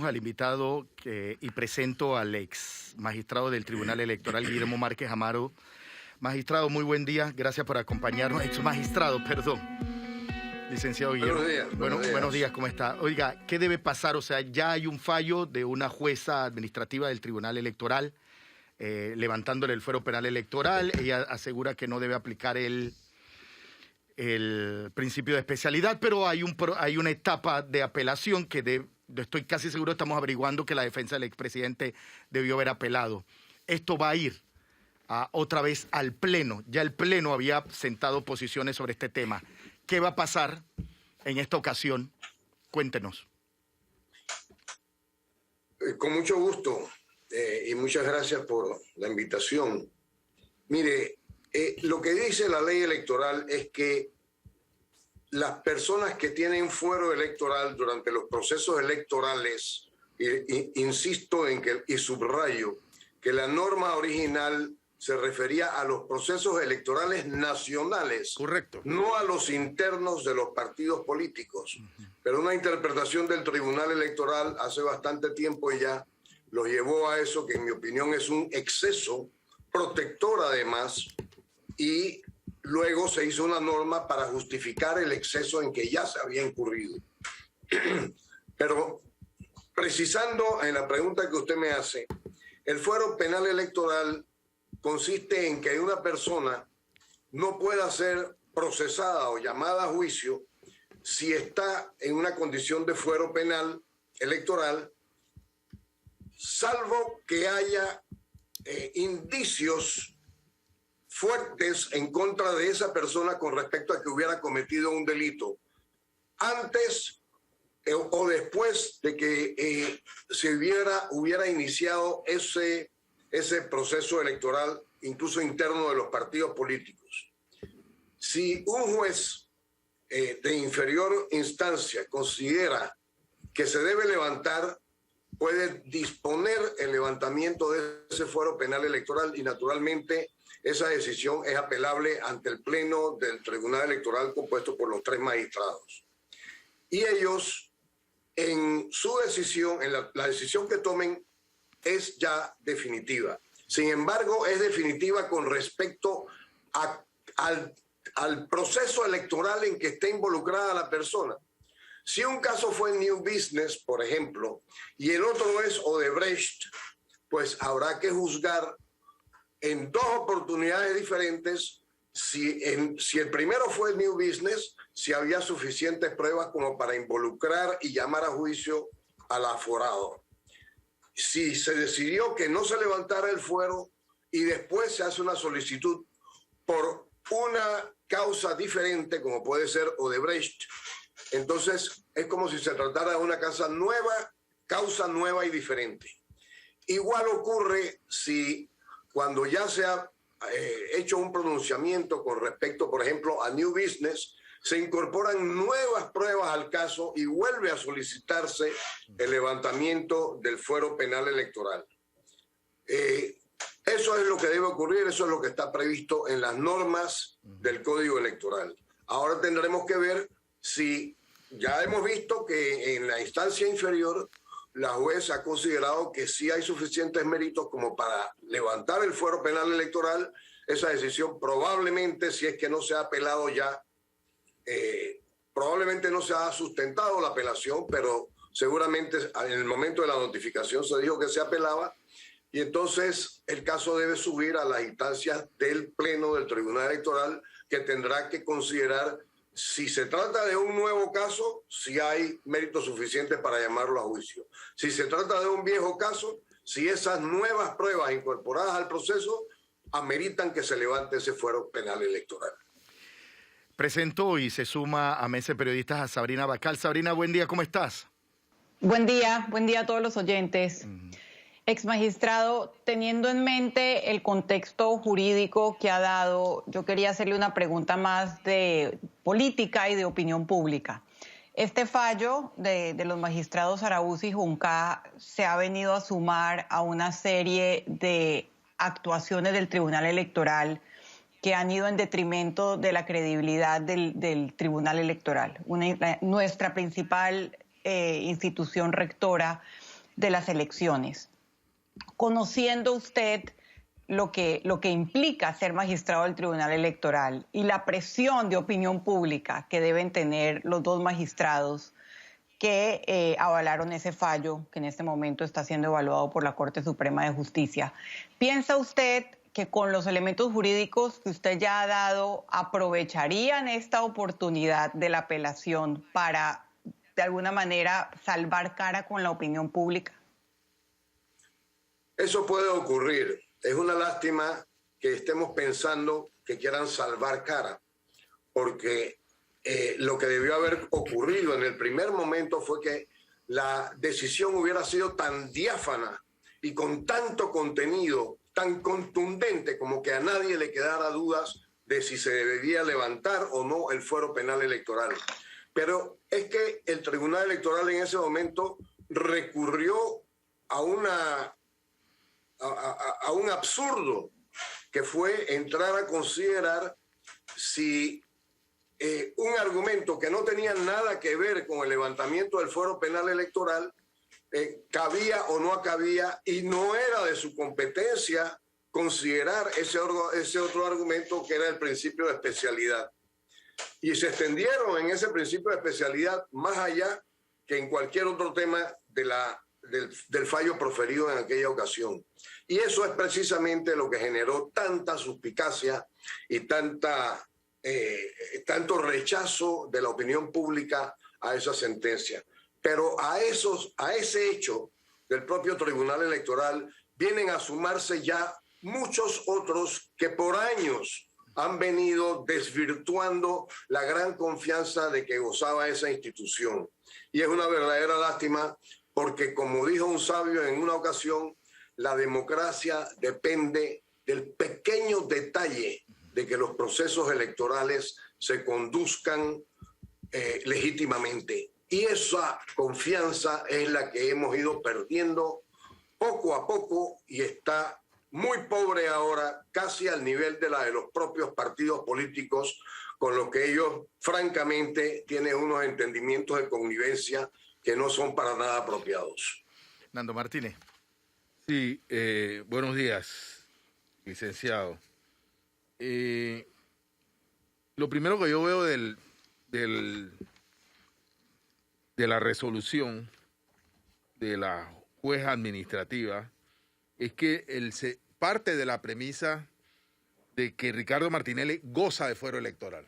Al invitado y presento al ex magistrado del Tribunal Electoral, Guillermo Márquez Amaro. Magistrado, muy buen día, gracias por acompañarnos. Ex magistrado, perdón. Licenciado Guillermo. Buenos días, ¿cómo está? Oiga, ¿qué debe pasar? O sea, ya hay un fallo de una jueza administrativa del Tribunal Electoral levantándole el fuero penal electoral. Ella asegura que no debe aplicar el principio de especialidad, pero hay una etapa de apelación que estoy casi seguro, estamos averiguando que la defensa del expresidente debió haber apelado. Esto va a ir otra vez al Pleno. Ya el Pleno había sentado posiciones sobre este tema. ¿Qué va a pasar en esta ocasión? Cuéntenos. Con mucho gusto y muchas gracias por la invitación. Mire, lo que dice la ley electoral es que las personas que tienen fuero electoral durante los procesos electorales, insisto en que, y subrayo, que la norma original se refería a los procesos electorales nacionales. Correcto. No a los internos de los partidos políticos. Pero una interpretación del Tribunal Electoral hace bastante tiempo ya los llevó a eso, que en mi opinión es un exceso protector además, y luego se hizo una norma para justificar el exceso en que ya se había incurrido. Pero precisando en la pregunta que usted me hace, el fuero penal electoral consiste en que una persona no pueda ser procesada o llamada a juicio si está en una condición de fuero penal electoral, salvo que haya indicios fuertes en contra de esa persona con respecto a que hubiera cometido un delito antes o después de que se hubiera iniciado ese proceso electoral, incluso interno de los partidos políticos. Si un juez de inferior instancia considera que se debe levantar, puede disponer el levantamiento de ese fuero penal electoral y naturalmente esa decisión es apelable ante el Pleno del Tribunal Electoral compuesto por los 3 magistrados. Y ellos, en su decisión, en la decisión que tomen, es ya definitiva. Sin embargo, es definitiva con respecto al proceso electoral en que esté involucrada la persona. Si un caso fue New Business, por ejemplo, y el otro es Odebrecht, pues habrá que juzgar en 2 oportunidades diferentes si el primero fue New Business, si había suficientes pruebas como para involucrar y llamar a juicio al aforado. Si se decidió que no se levantara el fuero y después se hace una solicitud por una causa diferente, como puede ser Odebrecht, entonces es como si se tratara de una causa nueva y diferente. Igual ocurre si cuando ya se ha hecho un pronunciamiento con respecto, por ejemplo, a New Business, se incorporan nuevas pruebas al caso y vuelve a solicitarse el levantamiento del fuero penal electoral. Eso es lo que debe ocurrir, eso es lo que está previsto en las normas del Código Electoral. Ahora tendremos que ver si ya hemos visto que en la instancia inferior la juez ha considerado que sí hay suficientes méritos como para levantar el fuero penal electoral. Esa decisión probablemente, si es que no se ha apelado ya, probablemente no se ha sustentado la apelación, pero seguramente en el momento de la notificación se dijo que se apelaba y entonces el caso debe subir a las instancias del Pleno del Tribunal Electoral, que tendrá que considerar si se trata de un nuevo caso, si hay méritos suficientes para llamarlo a juicio. Si se trata de un viejo caso, si esas nuevas pruebas incorporadas al proceso ameritan que se levante ese fuero penal electoral. Presento y se suma a Mesa de Periodistas a Sabrina Bacal. Sabrina, buen día, ¿cómo estás? Buen día a todos los oyentes. Ex magistrado, teniendo en mente el contexto jurídico que ha dado, yo quería hacerle una pregunta más de política y de opinión pública. Este fallo de los magistrados Araúz y Junca se ha venido a sumar a una serie de actuaciones del Tribunal Electoral que han ido en detrimento de la credibilidad del Tribunal Electoral. Nuestra principal institución rectora de las elecciones. Conociendo usted lo que implica ser magistrado del Tribunal Electoral y la presión de opinión pública que deben tener los dos magistrados que avalaron ese fallo que en este momento está siendo evaluado por la Corte Suprema de Justicia, ¿piensa usted que con los elementos jurídicos que usted ya ha dado aprovecharían esta oportunidad de la apelación para de alguna manera salvar cara con la opinión pública? Eso puede ocurrir. Es una lástima que estemos pensando que quieran salvar cara, porque lo que debió haber ocurrido en el primer momento fue que la decisión hubiera sido tan diáfana y con tanto contenido, tan contundente, como que a nadie le quedara dudas de si se debería levantar o no el fuero penal electoral. Pero es que el Tribunal Electoral en ese momento recurrió a un absurdo, que fue entrar a considerar si un argumento que no tenía nada que ver con el levantamiento del fuero penal electoral cabía o no cabía, y no era de su competencia considerar ese otro argumento, que era el principio de especialidad. Y se extendieron en ese principio de especialidad más allá que en cualquier otro tema del fallo proferido en aquella ocasión. Y eso es precisamente lo que generó tanta suspicacia y tanto rechazo de la opinión pública a esa sentencia. Pero a ese hecho del propio Tribunal Electoral vienen a sumarse ya muchos otros que por años han venido desvirtuando la gran confianza de que gozaba esa institución. Y es una verdadera lástima, porque como dijo un sabio en una ocasión, la democracia depende del pequeño detalle de que los procesos electorales se conduzcan legítimamente. Y esa confianza es la que hemos ido perdiendo poco a poco, y está muy pobre ahora, casi al nivel de la de los propios partidos políticos, con los que ellos francamente tienen unos entendimientos de connivencia que no son para nada apropiados. Nando Martínez. Sí, buenos días, licenciado. Lo primero que yo veo de la resolución de la jueza administrativa es que se parte de la premisa de que Ricardo Martinelli goza de fuero electoral.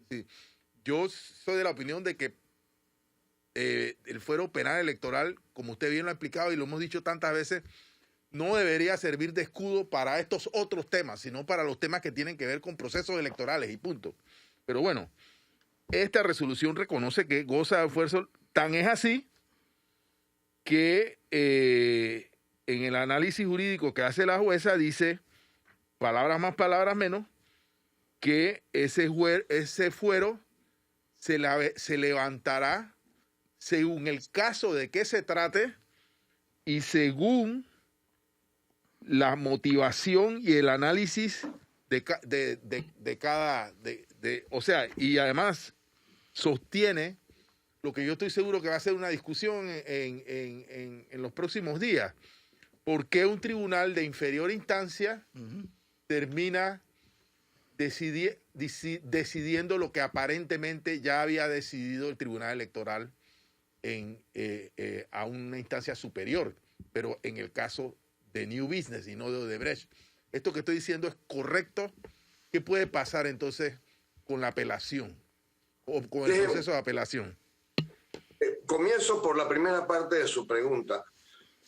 Sí, yo soy de la opinión de que el fuero penal electoral, como usted bien lo ha explicado y lo hemos dicho tantas veces, no debería servir de escudo para estos otros temas, sino para los temas que tienen que ver con procesos electorales y punto. Pero bueno, esta resolución reconoce que goza de fuero, tan es así que en el análisis jurídico que hace la jueza dice, palabras más, palabras menos, que ese fuero se levantará según el caso de que se trate y según la motivación y el análisis de cada... o sea, y además sostiene lo que yo estoy seguro que va a ser una discusión en los próximos días. ¿Por qué un tribunal de inferior instancia termina decidiendo lo que aparentemente ya había decidido el Tribunal Electoral a una instancia superior, pero en el caso de New Business y no de Odebrecht? ¿Esto que estoy diciendo es correcto? ¿Qué puede pasar entonces con la apelación o con el proceso de apelación? Comienzo por la primera parte de su pregunta.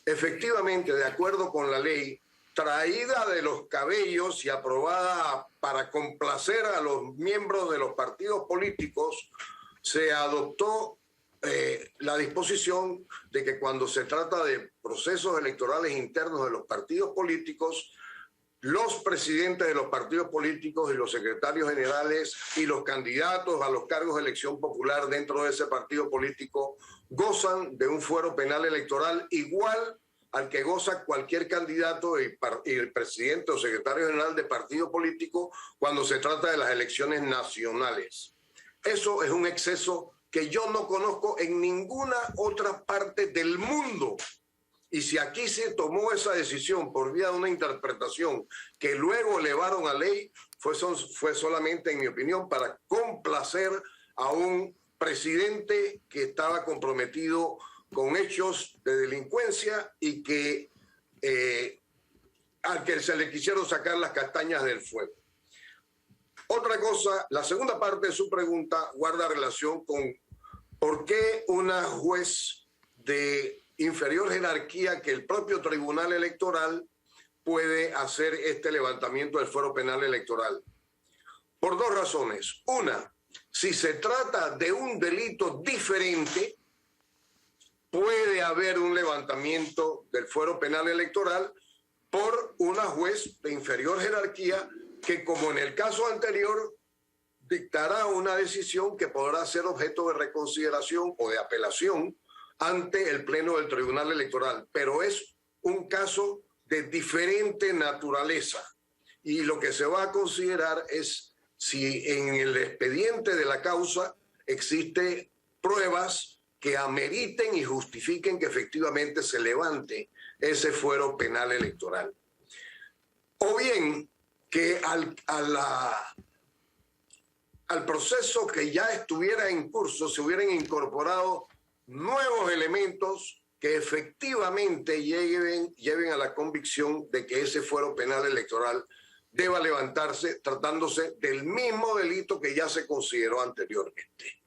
Efectivamente, de acuerdo con la ley, traída de los cabellos y aprobada para complacer a los miembros de los partidos políticos, se adoptó la disposición de que cuando se trata de procesos electorales internos de los partidos políticos, los presidentes de los partidos políticos y los secretarios generales y los candidatos a los cargos de elección popular dentro de ese partido político gozan de un fuero penal electoral igual al que goza cualquier candidato y el presidente o secretario general de partido político cuando se trata de las elecciones nacionales. Eso es un exceso que yo no conozco en ninguna otra parte del mundo. Y si aquí se tomó esa decisión por vía de una interpretación que luego elevaron a ley, fue solamente, en mi opinión, para complacer a un presidente que estaba comprometido con hechos de delincuencia y que al que se le quisieron sacar las castañas del fuego. Otra cosa, la segunda parte de su pregunta guarda relación con por qué una juez de inferior jerarquía que el propio Tribunal Electoral puede hacer este levantamiento del fuero penal electoral. Por dos razones. Una, si se trata de un delito diferente, puede haber un levantamiento del fuero penal electoral por una juez de inferior jerarquía que, como en el caso anterior, dictará una decisión que podrá ser objeto de reconsideración o de apelación ante el Pleno del Tribunal Electoral. Pero es un caso de diferente naturaleza. Y lo que se va a considerar es si en el expediente de la causa existe pruebas que ameriten y justifiquen que efectivamente se levante ese fuero penal electoral. O bien que al proceso que ya estuviera en curso se hubieran incorporado nuevos elementos que efectivamente lleven a la convicción de que ese fuero penal electoral deba levantarse tratándose del mismo delito que ya se consideró anteriormente.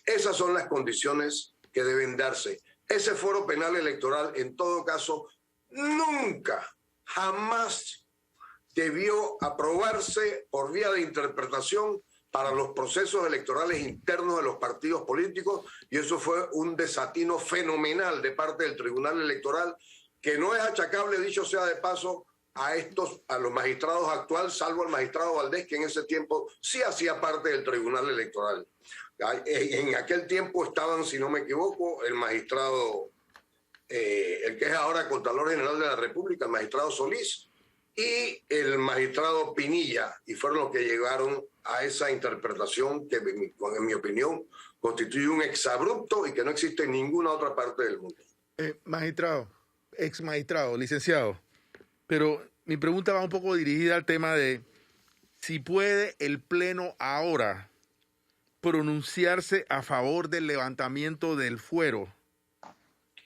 Esas son las condiciones que deben darse. Ese fuero penal electoral, en todo caso, nunca, jamás debió aprobarse por vía de interpretación para los procesos electorales internos de los partidos políticos, y eso fue un desatino fenomenal de parte del Tribunal Electoral, que no es achacable, dicho sea de paso, a los magistrados actuales, salvo el magistrado Valdés, que en ese tiempo sí hacía parte del Tribunal Electoral. En aquel tiempo estaban, si no me equivoco, el magistrado, el que es ahora Contralor General de la República, el magistrado Solís, y el magistrado Pinilla, y fueron los que llegaron a esa interpretación que, en mi opinión, constituye un exabrupto y que no existe en ninguna otra parte del mundo. Magistrado, ex magistrado, licenciado, pero mi pregunta va un poco dirigida al tema de si puede el Pleno ahora pronunciarse a favor del levantamiento del fuero,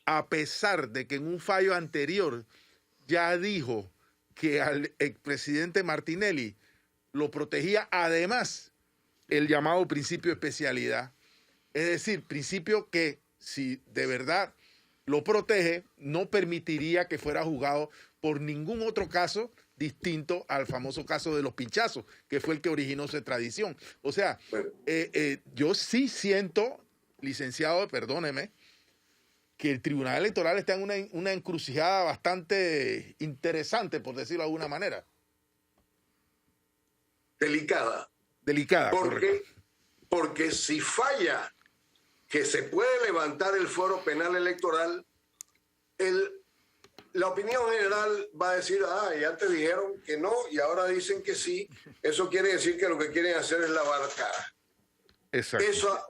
a pesar de que en un fallo anterior ya dijo que al expresidente Martinelli lo protegía además el llamado principio de especialidad. Es decir, principio que si de verdad lo protege, no permitiría que fuera juzgado por ningún otro caso distinto al famoso caso de los pinchazos, que fue el que originó esa tradición. O sea, yo sí siento, licenciado, perdóneme, que el Tribunal Electoral está en una encrucijada bastante interesante, por decirlo de alguna manera. Delicada. Delicada, correcto. Porque si falla que se puede levantar el fuero penal electoral, la opinión general va a decir, y antes dijeron que no y ahora dicen que sí. Eso quiere decir que lo que quieren hacer es lavar cara. Exacto.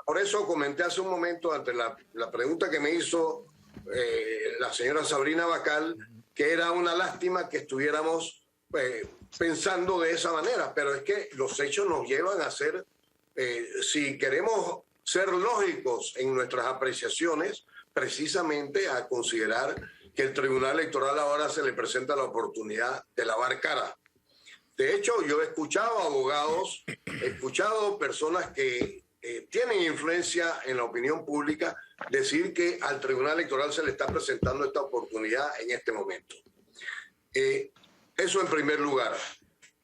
Por eso comenté hace un momento, ante la pregunta que me hizo la señora Sabrina Bacal, que era una lástima que estuviéramos pensando de esa manera, pero es que los hechos nos llevan a ser, si queremos ser lógicos en nuestras apreciaciones, precisamente a considerar que el Tribunal Electoral ahora se le presenta la oportunidad de lavar cara. De hecho, yo he escuchado abogados, he escuchado personas que tienen influencia en la opinión pública decir que al Tribunal Electoral se le está presentando esta oportunidad en este momento. Eso en primer lugar.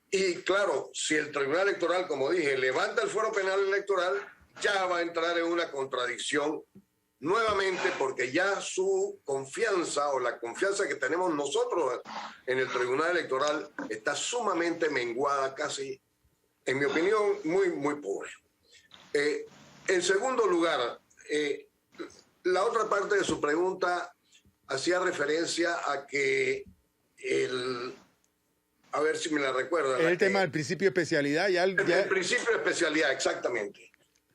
Y claro, si el Tribunal Electoral, como dije, levanta el fuero penal electoral, ya va a entrar en una contradicción nuevamente, porque ya su confianza o la confianza que tenemos nosotros en el Tribunal Electoral está sumamente menguada, casi, en mi opinión, muy, muy pobre. En segundo lugar, la otra parte de su pregunta hacía referencia a que a ver si me la recuerda. El tema del principio de especialidad. El principio de especialidad, exactamente.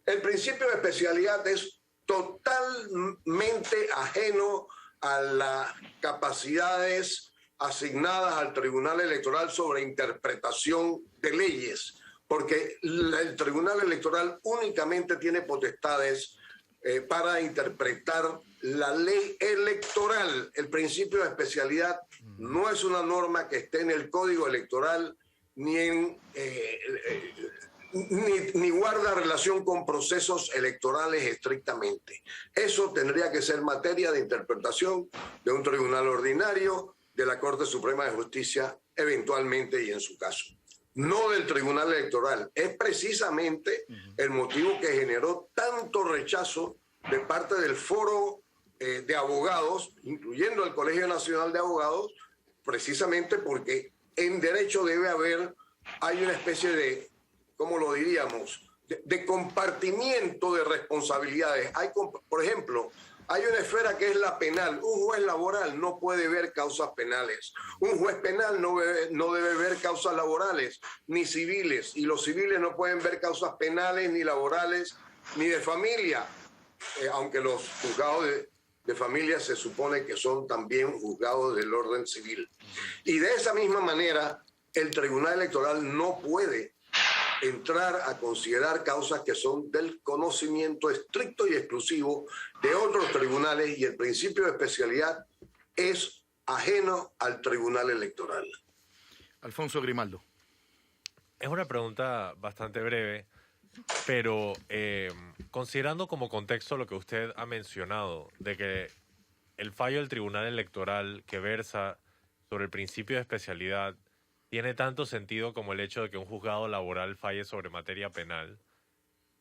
El principio de especialidad es totalmente ajeno a las capacidades asignadas al Tribunal Electoral sobre interpretación de leyes, porque el Tribunal Electoral únicamente tiene potestades para interpretar la ley electoral. El principio de especialidad no es una norma que esté en el Código Electoral ni guarda relación con procesos electorales estrictamente. Eso tendría que ser materia de interpretación de un tribunal ordinario, de la Corte Suprema de Justicia, eventualmente y en su caso. No del Tribunal Electoral. Es precisamente el motivo que generó tanto rechazo de parte del foro de abogados, incluyendo el Colegio Nacional de Abogados, precisamente porque en derecho hay una especie de, ¿cómo lo diríamos?, de compartimiento de responsabilidades. Por ejemplo, hay una esfera que es la penal. Un juez laboral no puede ver causas penales. Un juez penal no debe ver causas laborales ni civiles. Y los civiles no pueden ver causas penales ni laborales ni de familia. Aunque los juzgados de familia se supone que son también juzgados del orden civil. Y de esa misma manera, el Tribunal Electoral no puede entrar a considerar causas que son del conocimiento estricto y exclusivo de otros tribunales, y el principio de especialidad es ajeno al Tribunal Electoral. Alfonso Grimaldo. Es una pregunta bastante breve, pero considerando como contexto lo que usted ha mencionado, de que el fallo del Tribunal Electoral que versa sobre el principio de especialidad tiene tanto sentido como el hecho de que un juzgado laboral falle sobre materia penal,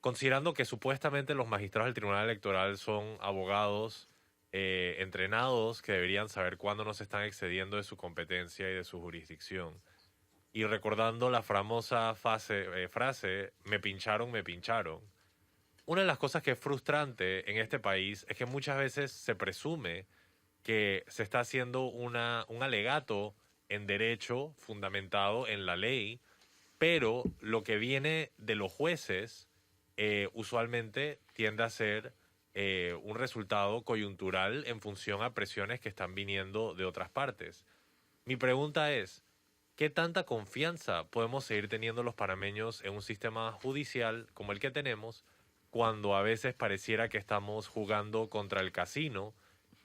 considerando que supuestamente los magistrados del Tribunal Electoral son abogados entrenados que deberían saber cuándo no se están excediendo de su competencia y de su jurisdicción, y recordando la famosa frase, me pincharon, me pincharon. Una de las cosas que es frustrante en este país es que muchas veces se presume que se está haciendo un alegato en derecho fundamentado en la ley, pero lo que viene de los jueces usualmente tiende a ser un resultado coyuntural en función a presiones que están viniendo de otras partes. Mi pregunta es, ¿qué tanta confianza podemos seguir teniendo los panameños en un sistema judicial como el que tenemos, cuando a veces pareciera que estamos jugando contra el casino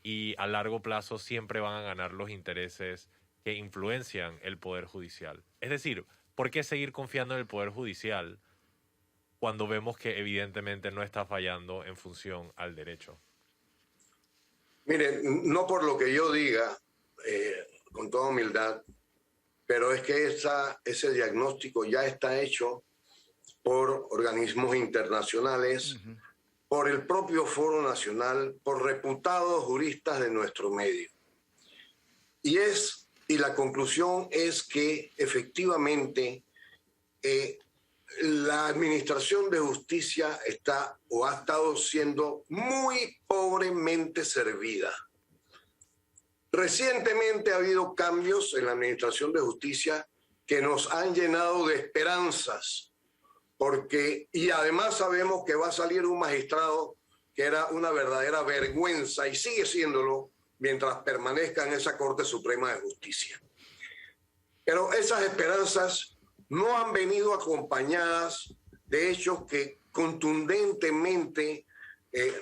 y a largo plazo siempre van a ganar los intereses que influencian el Poder Judicial? Es decir, ¿por qué seguir confiando en el Poder Judicial cuando vemos que evidentemente no está fallando en función al derecho? Miren, no por lo que yo diga, con toda humildad, pero es que ese diagnóstico ya está hecho por organismos internacionales, por el propio Foro Nacional, por reputados juristas de nuestro medio. Y la conclusión es que efectivamente la administración de justicia está o ha estado siendo muy pobremente servida. Recientemente ha habido cambios en la administración de justicia que nos han llenado de esperanzas, y además sabemos que va a salir un magistrado que era una verdadera vergüenza y sigue siéndolo mientras permanezca en esa Corte Suprema de Justicia. Pero esas esperanzas no han venido acompañadas de hechos que contundentemente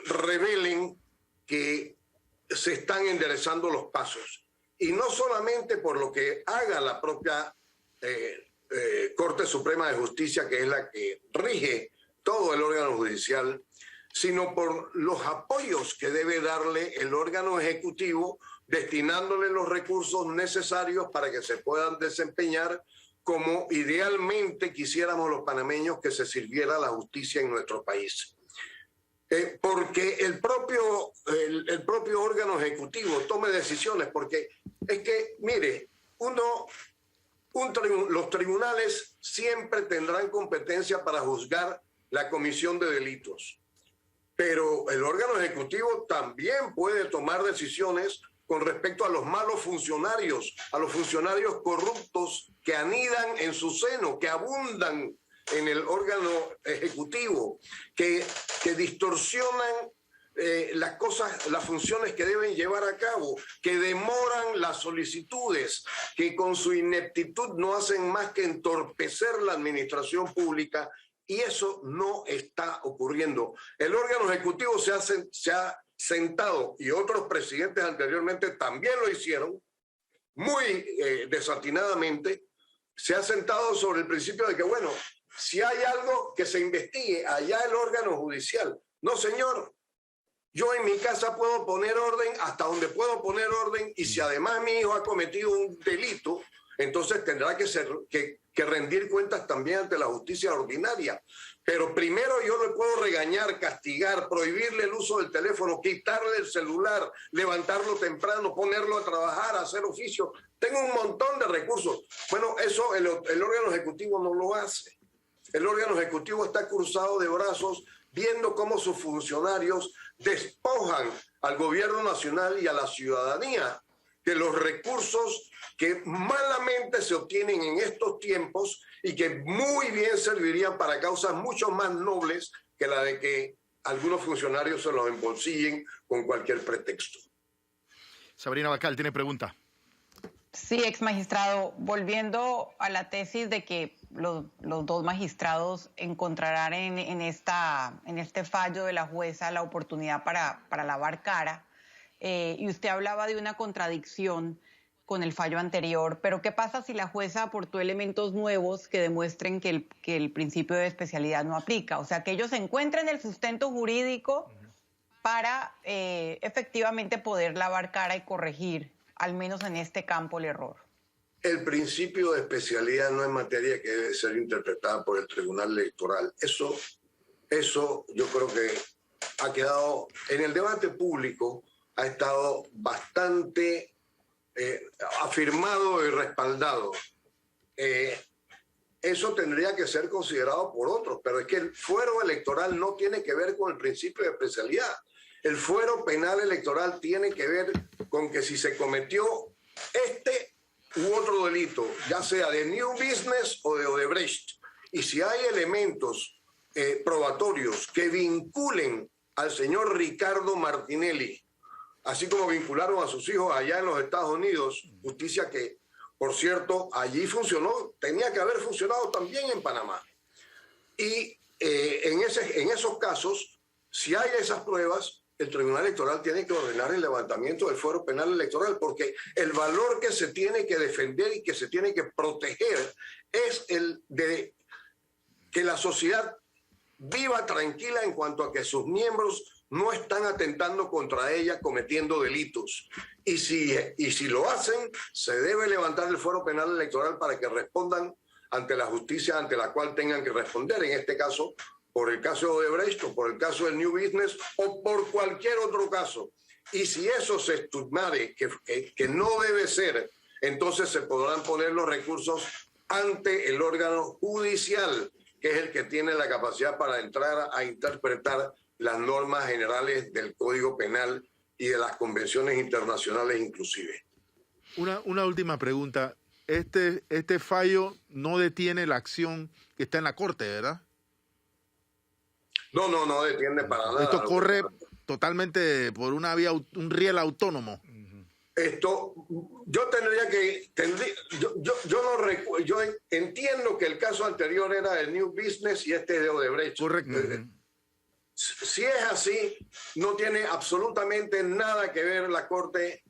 revelen que se están enderezando los pasos. Y no solamente por lo que haga la propia Corte Suprema de Justicia, que es la que rige todo el órgano judicial, sino por los apoyos que debe darle el órgano ejecutivo, destinándole los recursos necesarios para que se puedan desempeñar como idealmente quisiéramos los panameños que se sirviera la justicia en nuestro país. Porque el propio órgano ejecutivo tome decisiones, porque es que, mire, los tribunales siempre tendrán competencia para juzgar la comisión de delitos, pero el órgano ejecutivo también puede tomar decisiones con respecto a los malos funcionarios, a los funcionarios corruptos que anidan en su seno, que abundan en el órgano ejecutivo que distorsionan las cosas, las funciones que deben llevar a cabo, que demoran las solicitudes, que con su ineptitud no hacen más que entorpecer la administración pública, y eso no está ocurriendo. El órgano ejecutivo se ha sentado, y otros presidentes anteriormente también lo hicieron, muy desatinadamente, se ha sentado sobre el principio de que, bueno, si hay algo que se investigue, allá el órgano judicial. No, señor. Yo en mi casa puedo poner orden hasta donde puedo poner orden, y si además mi hijo ha cometido un delito, entonces tendrá que rendir cuentas también ante la justicia ordinaria. Pero primero yo le puedo regañar, castigar, prohibirle el uso del teléfono, quitarle el celular, levantarlo temprano, ponerlo a trabajar, hacer oficio. Tengo un montón de recursos. Bueno, eso el órgano ejecutivo no lo hace. El órgano ejecutivo está cruzado de brazos viendo cómo sus funcionarios despojan al gobierno nacional y a la ciudadanía de los recursos que malamente se obtienen en estos tiempos y que muy bien servirían para causas mucho más nobles que la de que algunos funcionarios se los embolsillen con cualquier pretexto. Sabrina Bacal tiene pregunta. Sí, ex magistrado, volviendo a la tesis de que los dos magistrados encontrarán en este fallo de la jueza la oportunidad para lavar cara, y usted hablaba de una contradicción con el fallo anterior, pero ¿qué pasa si la jueza aportó elementos nuevos que demuestren que el principio de especialidad no aplica? O sea, que ellos encuentren el sustento jurídico para efectivamente poder lavar cara y corregir, al menos en este campo, el error. El principio de especialidad no es materia que debe ser interpretada por el Tribunal Electoral. Eso yo creo que ha quedado en el debate público, ha estado bastante afirmado y respaldado. Eso tendría que ser considerado por otros, pero es que el fuero electoral no tiene que ver con el principio de especialidad. El fuero penal electoral tiene que ver con que si se cometió este u otro delito, ya sea de New Business o de Odebrecht, y si hay elementos probatorios que vinculen al señor Ricardo Martinelli, así como vincularon a sus hijos allá en los Estados Unidos, justicia que, por cierto, allí funcionó, tenía que haber funcionado también en Panamá. Y en esos casos, si hay esas pruebas, el Tribunal Electoral tiene que ordenar el levantamiento del fuero penal electoral, porque el valor que se tiene que defender y que se tiene que proteger es el de que la sociedad viva tranquila en cuanto a que sus miembros no están atentando contra ella cometiendo delitos. Y si lo hacen, se debe levantar el fuero penal electoral para que respondan ante la justicia ante la cual tengan que responder, en este caso por el caso de Odebrecht o por el caso del New Business o por cualquier otro caso. Y si eso se estimare que no debe ser, entonces se podrán poner los recursos ante el órgano judicial, que es el que tiene la capacidad para entrar a interpretar las normas generales del Código Penal y de las convenciones internacionales inclusive. Una última pregunta. Este fallo no detiene la acción que está en la Corte, ¿verdad? No detiene para nada. Esto corre totalmente por una vía, un riel autónomo. Yo entiendo que el caso anterior era del New Business y este es de Odebrecht. Correcto. Si es así, no tiene absolutamente nada que ver la Corte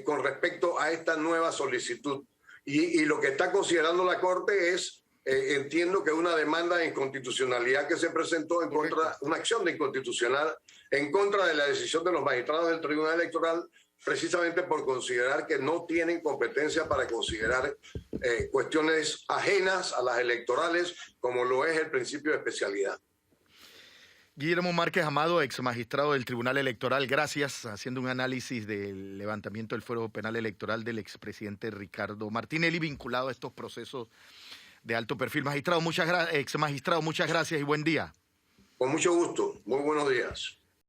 con respecto a esta nueva solicitud. Y lo que está considerando la Corte es, entiendo que una demanda de inconstitucionalidad que se presentó en contra, una acción de inconstitucional en contra de la decisión de los magistrados del Tribunal Electoral, precisamente por considerar que no tienen competencia para considerar cuestiones ajenas a las electorales, como lo es el principio de especialidad. Guillermo Márquez Amado, ex magistrado del Tribunal Electoral, gracias, haciendo un análisis del levantamiento del fuero penal electoral del expresidente Ricardo Martinelli vinculado a estos procesos de alto perfil. Magistrado, ex magistrado, muchas gracias y buen día. Con mucho gusto, muy buenos días.